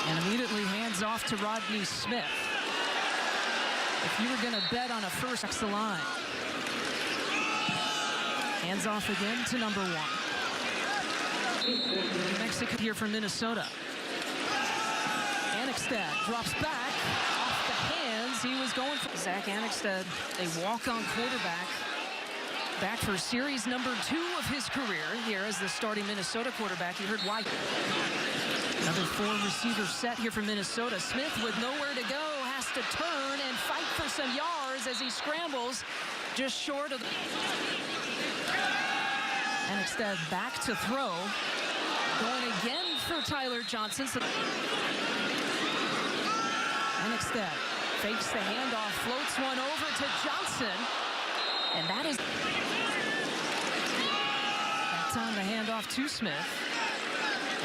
And immediately hands off to Rodney Smith. If you were going to bet on a first, that's the line. Hands off again to number 1. New Mexico here from Minnesota. Annexstad drops back off the hands. He was going for Zach Annexstad, a walk-on quarterback. Back for series number 2 of his career here as the starting Minnesota quarterback. You heard why. Another 4-receiver set here from Minnesota. Smith with nowhere to go has to turn and fight for some yards as he scrambles just short of. Annexstad back to throw. Going again for Tyler Johnson. Annexstad fakes the handoff, floats one over to Johnson. And that is that time the handoff to Smith.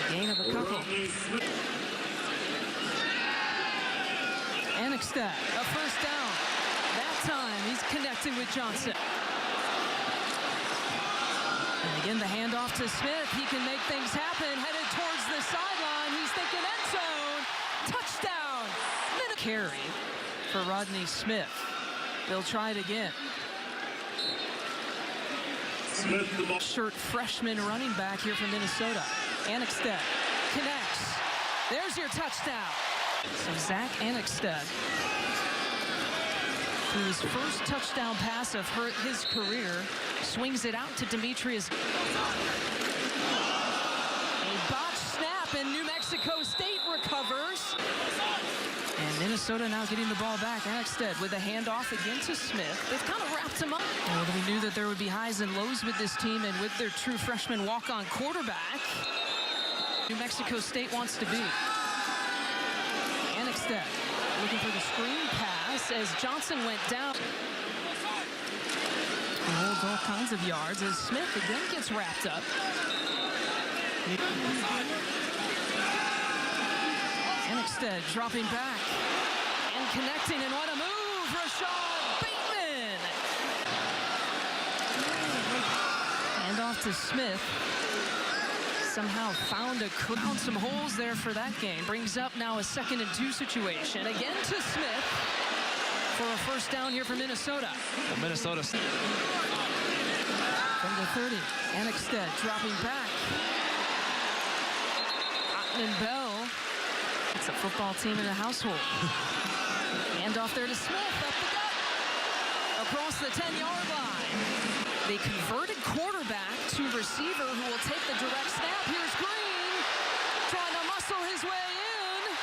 A gain of a couple. Annexstad, a first down. That time he's connecting with Johnson. And again the handoff to Smith. He can make things happen. Headed towards the sideline. He's thinking end zone. Touchdown. Then a carry for Rodney Smith. They'll try it again. Shirt freshman running back here from Minnesota. Annexstad connects. There's your touchdown. So Zach Annexstad, through his first touchdown pass of his career, swings it out to Demetrius. A botched snap, and New Mexico State recovers. And Minnesota now getting the ball back. Annexstad with a handoff again to Smith. They've kind of wrapped him up. Well, we knew that there would be highs and lows with this team, and with their true freshman walk-on quarterback, New Mexico State wants to be. Annexstad looking for the screen pass as Johnson went down. He holds all kinds of yards as Smith again gets wrapped up. Annexstad dropping back and connecting, and what a move, Rashad Bateman. Hand off to Smith. Somehow found some holes there for that game. Brings up now a 2nd and 2 situation. Again to Smith for a first down here for Minnesota. Minnesota. From the 30, Annexstad dropping back. Otten and Bell. It's a football team in a household. Hand off there to Smith, up the gut, across the 10-yard line. The converted quarterback to receiver who will take the direct snap. Here's Greene trying to muscle his way in.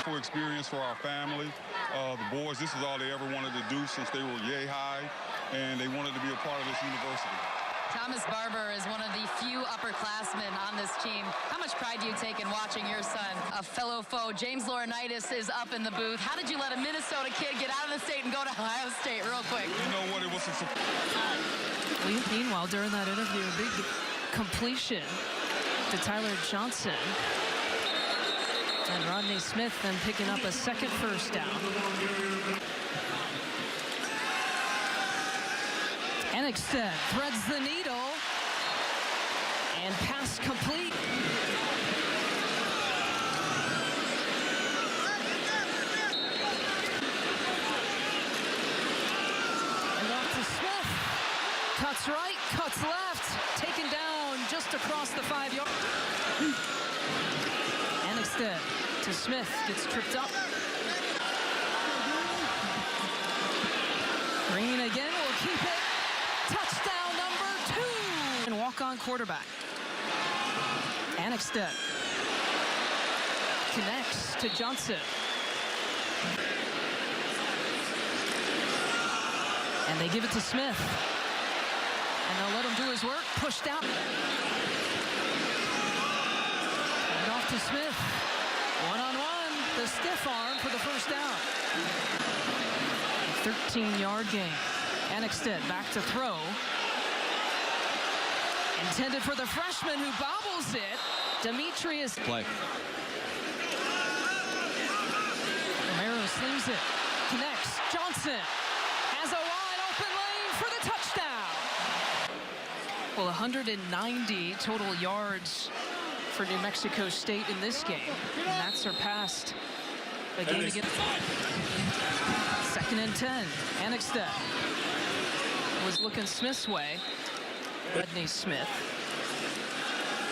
For experience for our family, the boys, this is all they ever wanted to do since they were yay high, and they wanted to be a part of this university. Thomas Barber is one of the few upperclassmen on this team. How much pride do you take in watching your son, a fellow foe? James Laurinaitis is up in the booth. How did you let a Minnesota kid get out of the state and go to Ohio State real quick? You know what? It was a Meanwhile, during that interview, a big completion to Tyler Johnson. And Rodney Smith then picking up a 2nd first down. Annexstad threads the needle, and pass complete. And off to Smith. Cuts right, cuts left, taken down just across the 5-yard. Annexstad to Smith, gets tripped up. Greene again will keep it. Touchdown number 2. And walk-on quarterback. Annexstad connects to Johnson. And they give it to Smith. And they'll let him do his work. Pushed out. And off to Smith. One-on-one. The stiff arm for the first down. 13-yard gain. Annexstad back to throw. Intended for the freshman who bobbles it. Demetrius. Play. Romero slings it. Connects. Johnson has a wide open lane for the touchdown. Well, 190 total yards for New Mexico State in this game. And that surpassed the game against. 2nd and 10. Annexstad was looking Smith's way. Rodney Smith.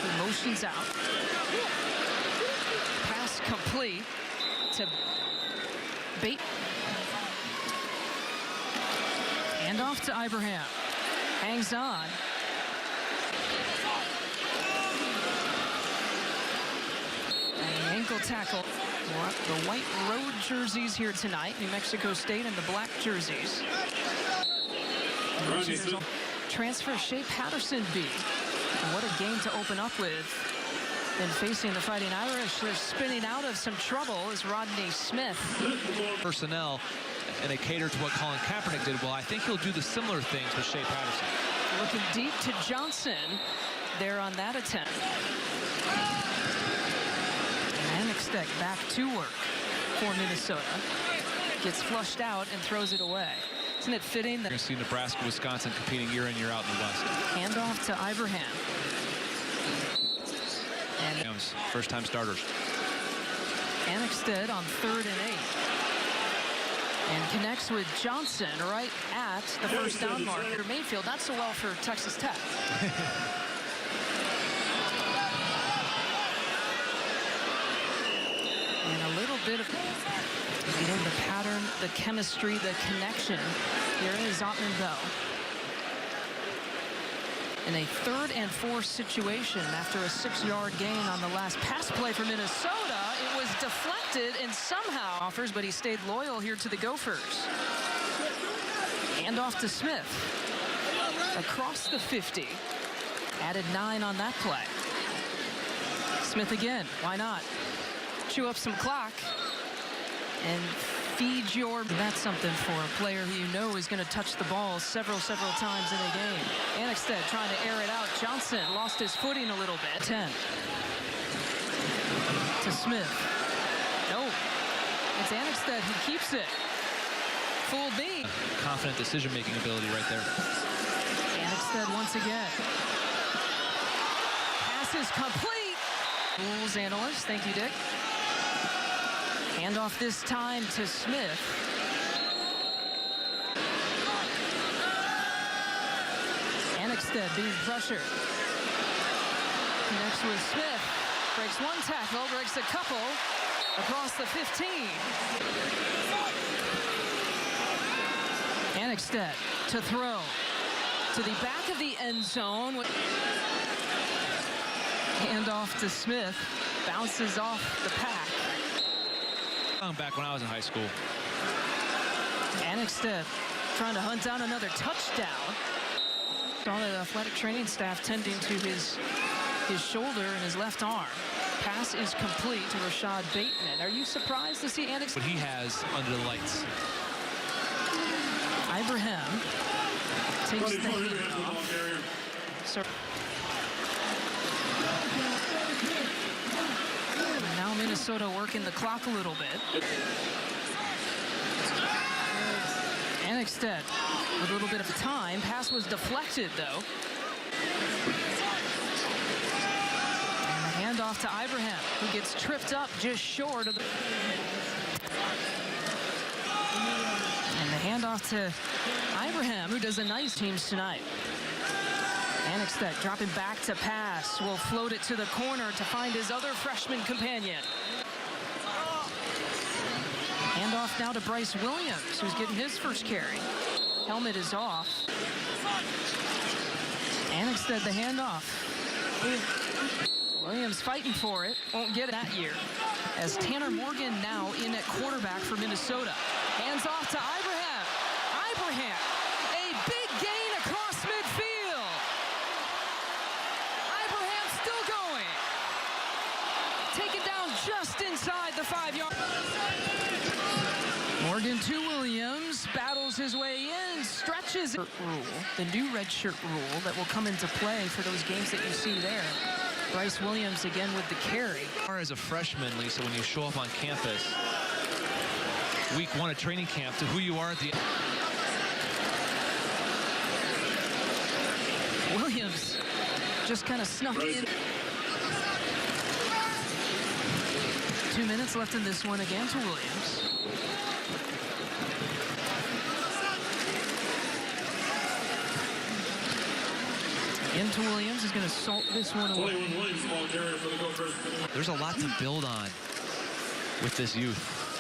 He motions out. Pass complete to Bate. Hand off to Ibrahim. Hangs on. An ankle tackle. The white road jerseys here tonight. New Mexico State and the black jerseys. Transfer Shea Patterson B. And what a game to open up with. Then facing the Fighting Irish, they're spinning out of some trouble is Rodney Smith. Personnel, and they cater to what Colin Kaepernick did. Well, I think he'll do the similar things with Shea Patterson. Looking deep to Johnson there on that attempt. And Annexstad back to work for Minnesota. Gets flushed out and throws it away. Isn't it fitting that you're going to see Nebraska, Wisconsin competing year in, year out in the West. Handoff to Ibrahim. And first-time starters. Annexstad on 3rd and 8. And connects with Johnson right at the first down marker. Mayfield, not so well for Texas Tech. And a little bit of the pattern, the chemistry, the connection. Here is Ottman Bell. In a 3rd and 4 situation after a 6-yard gain on the last pass play for Minnesota, it was deflected and somehow offers, but he stayed loyal here to the Gophers. Hand off to Smith. Across the 50. Added 9 on that play. Smith again, why not? Chew up some clock and feed your... That's something for a player who you know is going to touch the ball several times in a game. Annexstad trying to air it out. Johnson lost his footing a little bit. 10. To Smith. No. It's Annexstad who keeps it. Fooled me. Confident decision-making ability right there. Annexstad once again. Pass is complete. Rules analyst. Thank you, Dick. Handoff this time to Smith. Annexstad being pressured. Connects with Smith. Breaks one tackle, breaks a couple across the 15. Annexstad to throw to the back of the end zone. Handoff to Smith. Bounces off the pack. Back when I was in high school. Annexstad trying to hunt down another touchdown. Saw the athletic training staff tending to his shoulder and his left arm. Pass is complete to Rashad Bateman. Are you surprised to see Annexstad? What he has under the lights. Ibrahim takes the handoff. Now Minnesota working the clock a little bit. Annexstad with a little bit of time. Pass was deflected, though. And the handoff to Ibrahim, who gets tripped up just short of the... And the handoff to Ibrahim, who does a nice teams tonight. Annexstad dropping back to pass. Will float it to the corner to find his other freshman companion. Handoff now to Bryce Williams, who's getting his first carry. Helmet is off. Annexstad the handoff. Williams fighting for it. Won't get it that year. As Tanner Morgan now in at quarterback for Minnesota. Hands off to Ibrahim. Ibrahim, a big gain across midfield. Ibrahim still going. Taken down just inside the 5-yard. Morgan to Williams, battles his way in, stretches it. The new redshirt rule that will come into play for those games that you see there. Bryce Williams again with the carry. As a freshman, Lisa, when you show up on campus, week 1 of training camp, to who you are at the... Williams just kind of snuck in. minutes left in this one. Again to Williams. Into Williams is going to salt this one away. There's a lot to build on with this youth.